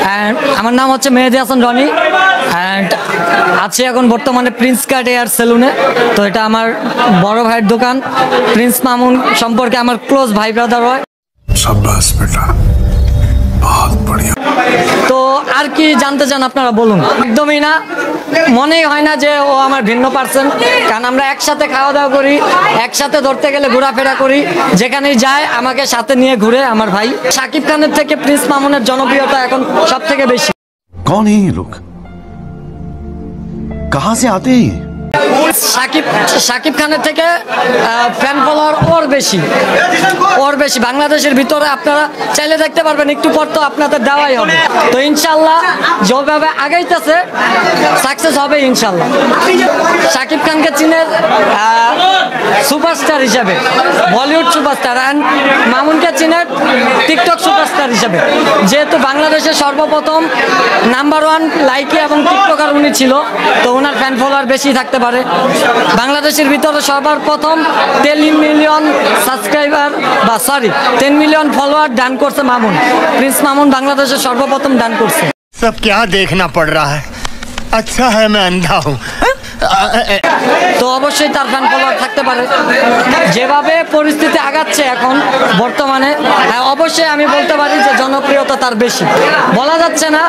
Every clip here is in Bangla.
অ্যান্ড আমার নাম হচ্ছে মেহেদি হাসান রনি অ্যান্ড আছি এখন বর্তমানে প্রিন্স কাট এয়ার সেলুনে। তো এটা আমার বড় ভাইয়ের দোকান। প্রিন্স মামুন সম্পর্কে আমার ক্লোজ ভাই ব্রাদার হয়। शाबाश बेटा, बहुत बढ़िया। তো আর কি জানতে চান আপনারা বলুন। একদমই না, মনেই হয় না যে ও আমার ভিন্ন পার্সন, কারণ আমরা একসাথে খাওয়া দাওয়া করি, একসাথে ধরতে গেলে ঘোরাফেরা করি, যেখানেই যায় আমাকে সাথে নিয়ে ঘুরে আমার ভাই। শাকিব খানের থেকে প্রিন্স মামুনের জনপ্রিয়তা এখন সব থেকে বেশি। कौन है ये लोग, कहां से आते हैं? শাকিব খানের থেকে ফ্যান ফলোয়ার ওর বেশি বাংলাদেশের ভিতরে। আপনারা চাইলে দেখতে পারবেন, একটু পর তো আপনাদের দেওয়াই হবে। তো ইনশাল্লাহ যেভাবে আগাইতেছে সাকসেস হবে ইনশাল্লাহ। শাকিব খানকে চিনের সুপারস্টার হিসাবে, বলিউড সুপারস্টার, অ্যান্ড মামুনকে চিনের টিকটক সুপারস্টার হিসাবে। যেহেতু বাংলাদেশের সর্বপ্রথম নাম্বার 1 লাইকি এবং টিকটকার উনি ছিল, তো ওনার ফ্যান ফলোয়ার বেশি থাকতে পারে। বাংলাদেশের ভিতরে সবার প্রথম 10 million subscriber 10 million follower done করছে মামুন। প্রিন্স মামুন বাংলাদেশের সর্বপ্রথম ডান করছে। सब क्या देखना पड़ रहा है, अच्छा है मैं अंधा हूँ। তো অবশ্যই তার ফ্যান ফলোয়ার থাকতে পারে। যেভাবে পরিস্থিতি আগাচ্ছে এখন বর্তমানে, অবশ্যই আমি বলতে পারি যে জনপ্রিয়তা তার বেশি। বলা যাচ্ছে না,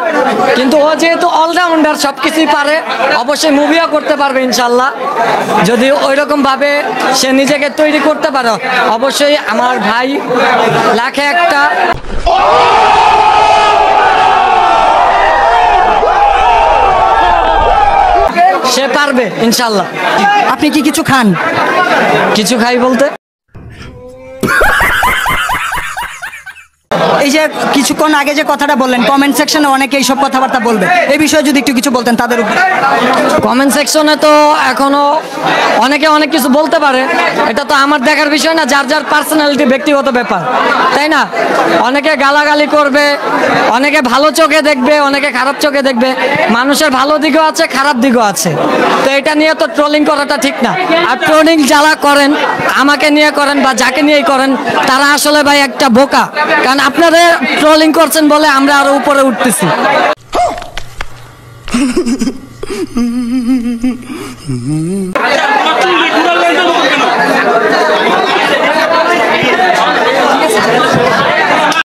কিন্তু ও যেহেতু অলরাউন্ডার, সব কিছুই পারে, অবশ্যই মুভিও করতে পারবে ইনশাল্লাহ। যদি ওইরকম ভাবে সে নিজেকে তৈরি করতে পারে, অবশ্যই আমার ভাই লাখে একটা সে পারবে ইনশাল্লাহ। আপনি কি কিছু খান? কিছু খাই বলতে, এই যে কিছুক্ষণ আগে যে কথাটা বললেন, কমেন্ট সেকশনে অনেকে এইসব কথাবার্তা বলবে, এই বিষয়ে যদি একটু কিছু বলতেন তাদের উপর। কমেন্ট সেকশনে তো এখনো অনেকে অনেক কিছু বলতে পারে, এটা তো আমার দেখার বিষয় না। যার যার পার্সোনালিটি, ব্যক্তিগত ব্যাপার, তাই না? অনেকে গালাগালি করবে, অনেকে ভালো চোখে দেখবে, অনেকে খারাপ চোখে দেখবে। মানুষের ভালো দিকও আছে, খারাপ দিকও আছে। তো এটা নিয়ে তো ট্রোলিং করাটা ঠিক না। আর ট্রোলিং যারা করেন, আমাকে নিয়ে করেন বা যাকে নিয়েই করেন, তারা আসলে ভাই একটা বোকা। কারণ আপনারা ট্রোলিং করছেন বলে আমরা আরো উপরে উঠতেছি।